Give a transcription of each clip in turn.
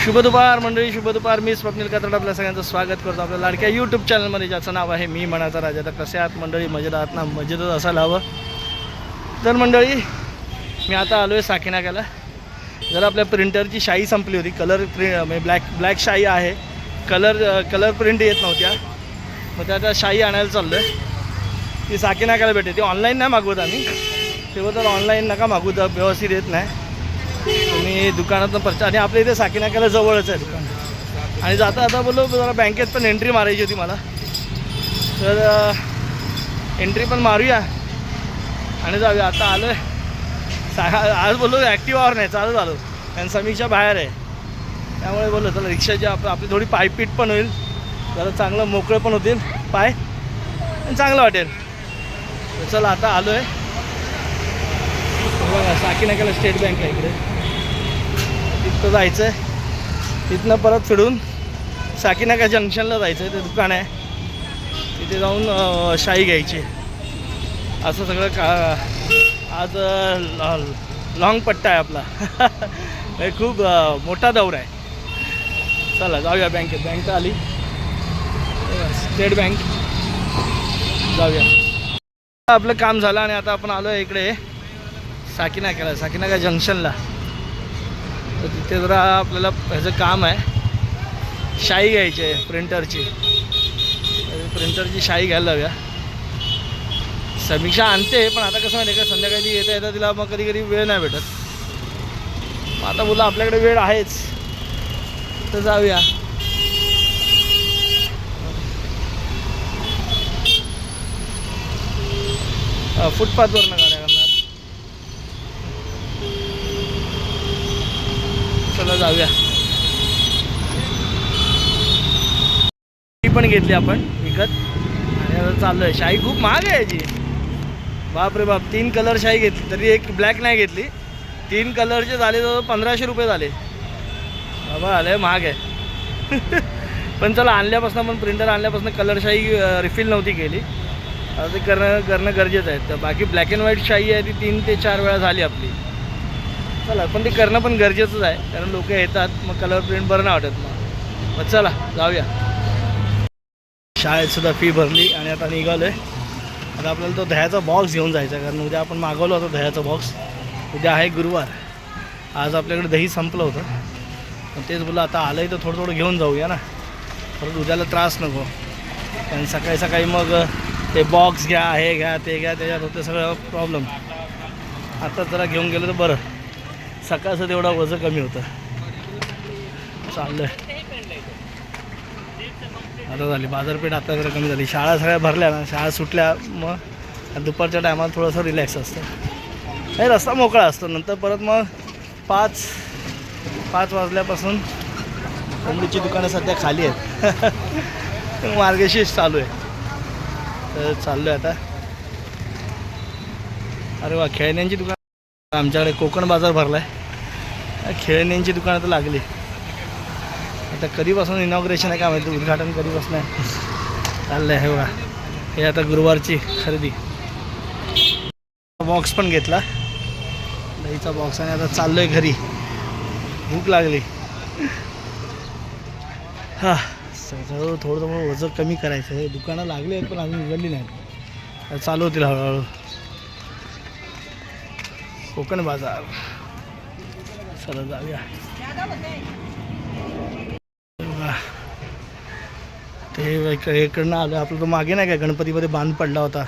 शुभ दुपार मंडळी, शुभ दुपार. मी स्वप्नील कात्रड आपल्या सगळ्यांचं स्वागत करतो आपल्या लाडक्या यूट्यूब चॅनलमध्ये, ज्याचं नाव आहे मी मनाचा राजा. तर कसे आहात मंडळी? मजेत आहात ना? मजेतच असायला हवं. तर मंडळी, मी आता आलो आहे साकीनाक्याला. जरा आपल्या प्रिंटरची शाई संपली होती. कलर म्हणजे ब्लॅक शाई आहे, कलर प्रिंट येत नव्हत्या. मग त्या शाई आणायला चाललो आहे. ती साकीनाक्याला भेटते. ती ऑनलाईन नाही मागवत आम्ही. तेव्हा तर ऑनलाईन नका मागवू, तर व्यवस्थित येत नाही. तुम्ही दुकानातून परचा. आणि आपल्या इथे साकीनाक्याला जवळच आहे दुकान. आणि जाता बोललो जरा बँकेत पण एंट्री मारायची होती मला, तर एंट्री पण मारूया आणि जाऊया. आता आलो आहे. आज बोललो ॲक्टिवावर नाही, चालू झालो कारण समीक्षा बाहेर आहे. त्यामुळे बोललो चला रिक्षाची आपली थोडी पायपीट पण होईल, जरा चांगलं मोकळं पण होतील पाय आणि चांगलं वाटेल. तर चला आता आलो आहे. बघा साकीनाक्याला स्टेट बँक आहे इकडे. तिथं जायचं आहे. तिथनं परत फिरून साकीनाका जंक्शनला जायचं आहे. ते दुकान आहे, तिथे जाऊन शाई घ्यायची. असं सगळं आज लॉंग पट्टा आहे आपला. खूप मोठा दौरा आहे. चला जाऊया बँकेत. बँक आली, स्टेट बँक. जाऊया. आपलं काम झालं आणि आता आपण आलो आहे इकडे साकीनाक्याला, साकीनाका जंक्शनला. तर तिथे जरा आपल्याला ह्याचं काम आहे, शाई घ्यायची आहे प्रिंटरची. प्रिंटरची शाई घ्यायला लावूया. समीक्षा आणते, पण आता कसं माहिती आहे का, संध्याकाळी येता तिला मग कधी कधी वेळ नाही भेटत. मग आता बोला आपल्याकडे वेळ आहेच, तर जाऊया. फुटपाथवरनं गाड्या करणार. चला जाऊया. पण घेतली आपण विकत आणि आता चाललो आहे. शाई खूप महाग आहे याची, बाप रे बाप. 3 कलर शाई घेतली, तरी एक ब्लॅक नाही घेतली. 3 कलरचे झाले तर 1500 रुपये झाले. बाबा आले महाग आहे. पण चला, आणल्यापासून पण प्रिंटर आणल्यापासून कलर शाई रिफिल नव्हती केली. आता ते करणं गरजेचं आहे. तर बाकी ब्लॅक अँड व्हाईट शाई आहे ती 3 ते 4 वेळा झाली आपली. चला, पण ते करणं पण गरजेचंच आहे, कारण लोक येतात मग कलर प्रिंट बरं नाही वाटत. मग चला जाऊया. शाळेतसुद्धा फी भरली आणि आता निघालो आहे. आता आपल्याला तो दह्याचा बॉक्स घेऊन जायचा, कारण उद्या आपण मागवलं होतं दह्याचा बॉक्स. उद्या आहे गुरुवार. आज आपल्याकडे दही संपलं होतं, पण तेच बोललं आता आलं आहे तर थोडं घेऊन जाऊया ना, परत उद्याला त्रास नको. कारण सकाळी सकाळी मग ते बॉक्स घ्या, हे घ्या, ते घ्या, त्याच्यात होते सगळं प्रॉब्लेम. आता जरा घेऊन गेलं तर बरं, सकाळचं तेवढं वजन कमी होतं. चाललं आहे. आता झाली बाजारपेठ, आता जरा कमी झाली. शाळा सगळ्या भरल्या ना, शाळा सुटल्या मग दुपारच्या टायमाला थोडंसं रिलॅक्स असतं. हे रस्ता मोकळा असतो. नंतर परत मग 5 वाजल्यापासून कोंबडीची दुकानं सध्या खाली आहेत. मार्गशीर्ष चालू आहे. तर चाललो आहे आता. अरे वा, खेळण्यांची दुकान. आमच्याकडे कोकण बाजार भरला आहे, खेळण्यांची दुकानं तर लागली. आता कधीपासून इनॉग्रेशन आहे का माहिती, उद्घाटन कधीपासून आहे. चाललं आहे बघा. हे आता गुरुवारची खरेदी. बॉक्स पण घेतला, दहीचा बॉक्स. आणि आता चाललो आहे घरी, भूक लागली. हां, सगळं थोडं वजन कमी करायचं. हे दुकानं लागली आहेत पण अजून निघडली नाहीत, चालू होतील हळूहळू. कोकण बाजार. चला जाऊया. ते इकडनं आलं आपलं. तो मागे नाही का गणपतीमध्ये बांध पडला होता,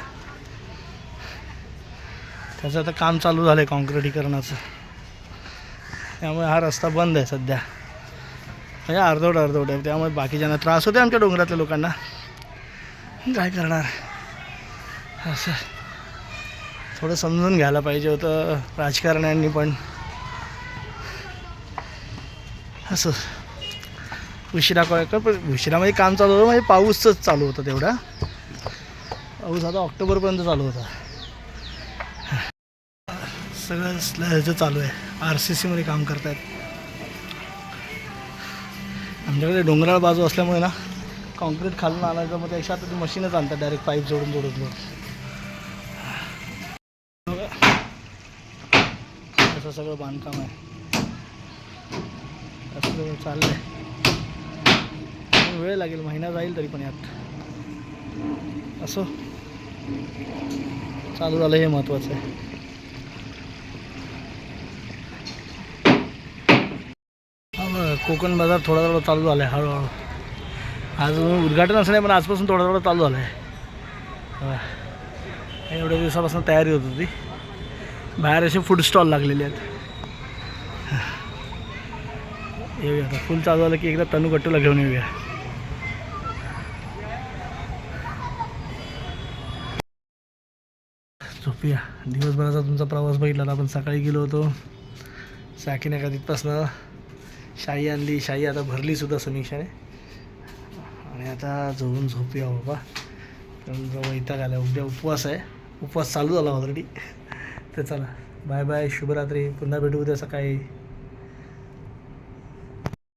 त्याचं आता काम चालू झालं आहे कॉन्क्रिटीकरणाचं. त्यामुळे हा रस्ता बंद आहे सध्या, म्हणजे अर्धवट आहे. त्यामुळे बाकीच्यांना त्रास होते, आमच्या डोंगरातल्या लोकांना. काय करणार, असं थोडं समजून घ्यायला पाहिजे होतं राजकारण्यांनी पण. असं उशिरा उशिरामध्ये काम चालू होतं, म्हणजे पाऊसच चालू होता तेवढा. पाऊस आता ऑक्टोबरपर्यंत चालू होता. सगळं ह्याचं चालू आहे. RCC मध्ये काम करतायत. आमच्याकडे डोंगराळ बाजू असल्यामुळे ना, कॉन्क्रीट खालून आणायचं, मग त्यापेक्षा आता ती मशीनच आणतात डायरेक्ट पाईप जोडून. असं सगळं बांधकाम आहे. असं चाललं आहे. वेळ लागेल, महिना जाईल तरी पण यात. असो, चालू झालं हे महत्त्वाचं आहे. कोकण बाजार थोडा थोडा चालू झाला आहे हळूहळू. आज उद्घाटन असं नाही, पण आजपासून थोडा थोडा चालू झालं आहे. एवढ्या दिवसापासून तयारी होत होती. बाहेर असे फूड स्टॉल लागलेले आहेत. येऊया आता, फुल चालू झालं की एकदा तनूगट्टूला घेऊन येऊया. झोपूया. दिवसभराचा तुमचा प्रवास बघितला. आपण सकाळी गेलो होतो साकीने का तिथपासनं शाई आणली. शाई आता भरलीसुद्धा समीक्षाने. आणि आता जाऊन झोपूया बाबा, कारण जरा वैताग आला. उद्या उपवास आहे. उपवास चालू झाला ऑलरेडी. तर चला, बाय बाय, शुभरात्री. पुन्हा भेटू उद्या सकाळी.